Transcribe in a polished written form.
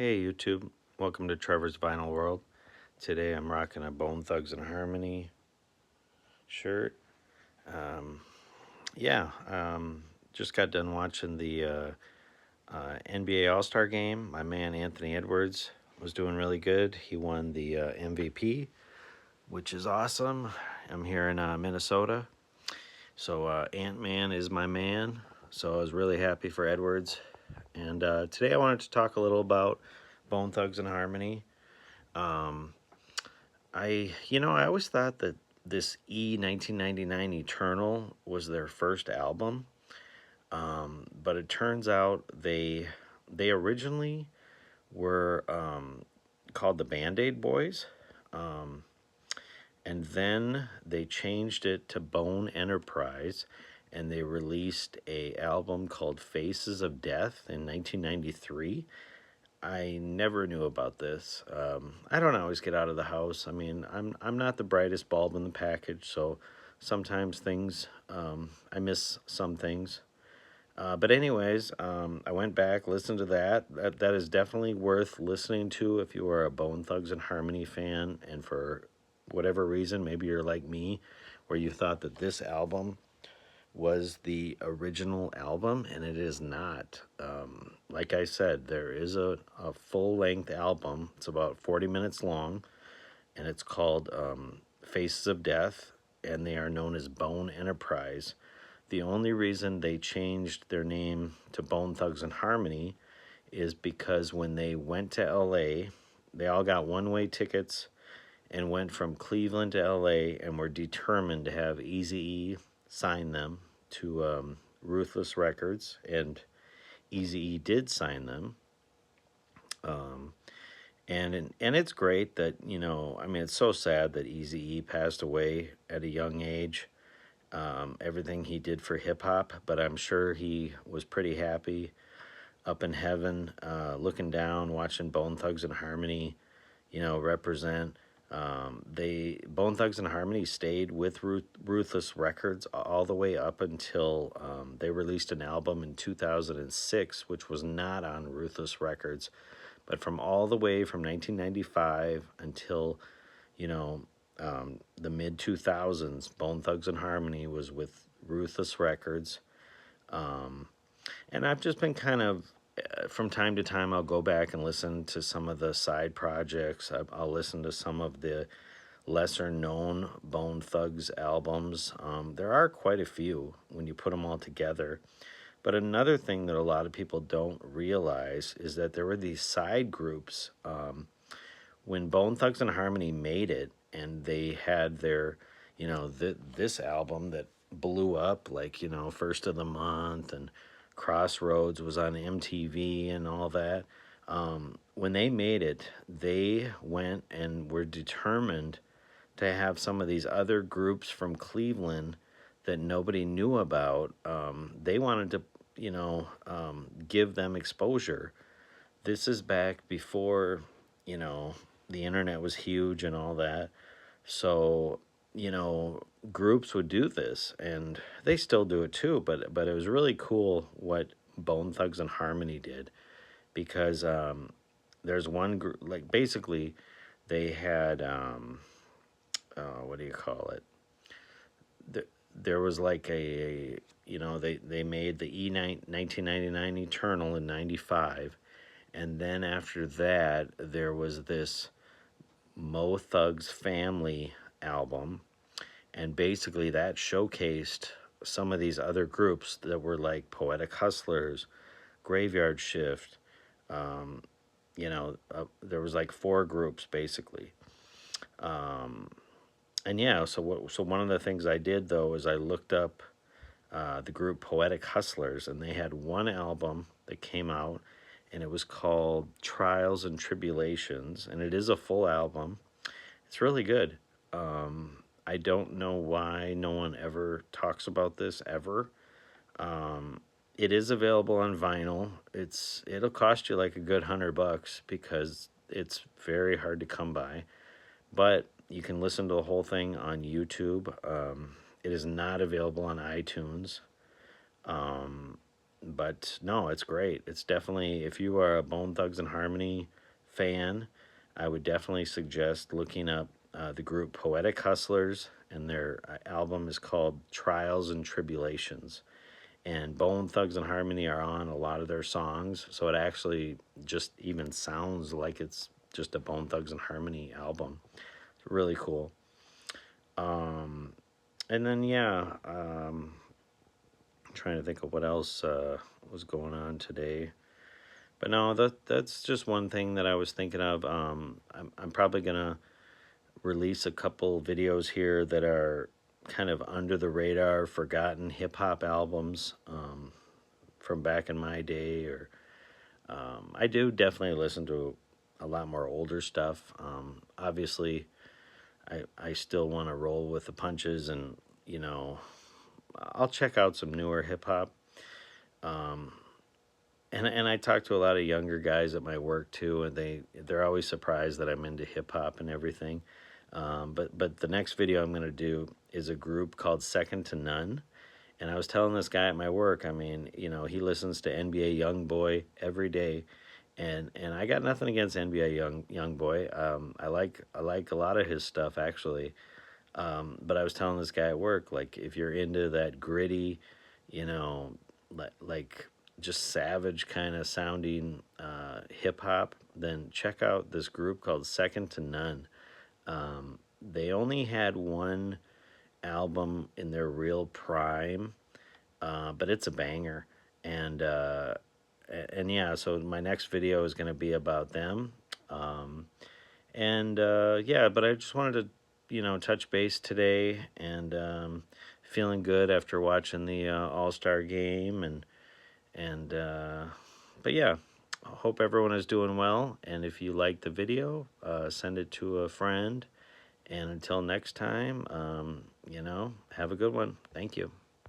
Hey YouTube, welcome to Trevor's Vinyl World. Today I'm rocking a Bone Thugs and Harmony shirt. Um, just got done watching the NBA All-Star game. My man Anthony Edwards was doing really good. He won the MVP, which is awesome. I'm here in Minnesota, so Ant-Man is my man. So I was really happy for Edwards. And today I wanted to talk a little about Bone Thugs and Harmony. Um, I always thought that this 1999 Eternal was their first album, but it turns out they originally were called the Band-Aid Boys, um, and then they changed it to Bone Enterprise, and they released a album called Faces of Death in 1993. I never knew about this. I don't always get out of the house. I mean, I'm not the brightest bulb in the package, so sometimes things I miss some things. But anyways, I went back, listened to that. That is definitely worth listening to if you are a Bone Thugs and Harmony fan, and for whatever reason, maybe you're like me, where you thought that this album was the original album, and it is not. Like I said, there is a full-length album. It's about 40 minutes long, and it's called Faces of Death, and they are known as Bone Enterprise. The only reason they changed their name to Bone Thugs and Harmony is because when they went to LA, they all got one-way tickets and went from Cleveland to LA and were determined to have Eazy-E sign them to Ruthless Records, and Eazy-E did sign them. And it's great that, I mean, it's so sad that Eazy-E passed away at a young age. Everything he did for hip hop, but I'm sure he was pretty happy up in heaven, looking down, watching Bone Thugs and Harmony, represent. They Bone Thugs and Harmony stayed with Ruthless Records all the way up until they released an album in 2006, which was not on Ruthless Records, but from all the way from 1995 until you know the mid 2000s, Bone Thugs and Harmony was with Ruthless Records. And I've just been kind of, from time to time, I'll go back and listen to some of the side projects. I'll listen to some of the lesser known Bone Thugs albums. There are quite a few when you put them all together. But another thing that a lot of people don't realize is that there were these side groups. When Bone Thugs and Harmony made it, and they had their, this album that blew up, like, First of the Month, and Crossroads was on MTV and all that. When they made it, they went and were determined to have some of these other groups from Cleveland that nobody knew about. They wanted to, give them exposure. This is back before, the internet was huge and all that. So, groups would do this, and they still do it too, but it was really cool what Bone Thugs and Harmony did, because there's one group, like, basically they had what do you call it? There was like they made the 1999 Eternal in 95, and then after that there was this Mo Thugs Family album, and basically that showcased some of these other groups that were like Poetic Hustla'z, Graveyard Shift. There was like four groups basically. And yeah, so one of the things I did though is I looked up the group Poetic Hustla'z, and they had one album that came out, and it was called Trials and Tribulations, and it is a full album. It's really good. I don't know why no one ever talks about this ever. It is available on vinyl. It'll cost you like a good $100 because it's very hard to come by. But you can listen to the whole thing on YouTube. It is not available on iTunes. but no, it's great. It's definitely, if you are a Bone Thugs and Harmony fan, I would definitely suggest looking up the group Poetic Hustla'z, and their album is called Trials and Tribulations. And Bone Thugs and Harmony are on a lot of their songs, so it actually just even sounds like it's just a Bone Thugs and Harmony album. It's really cool. And then yeah, I'm trying to think of what else was going on today. But no, that's just one thing that I was thinking of. I'm probably gonna release a couple videos here that are kind of under the radar, forgotten hip hop albums from back in my day. Or I do definitely listen to a lot more older stuff. Obviously, I still want to roll with the punches, and you know, I'll check out some newer hip hop. And I talk to a lot of younger guys at my work too, and they're always surprised that I'm into hip hop and everything. But the next video I'm gonna do is a group called Second to None. And I was telling this guy at my work, I mean, you know, he listens to NBA Youngboy every day, and I got nothing against NBA Youngboy. I like a lot of his stuff actually. But I was telling this guy at work, like, if you're into that gritty, you know, like just savage kind of sounding hip hop, then check out this group called Second to None. They only had one album in their real prime, but it's a banger. And and yeah, so my next video is going to be about them. And yeah, but I just wanted to, touch base today, and feeling good after watching the All Star game, and but yeah, I hope everyone is doing well. And if you like the video, send it to a friend. And until next time, have a good one. Thank you.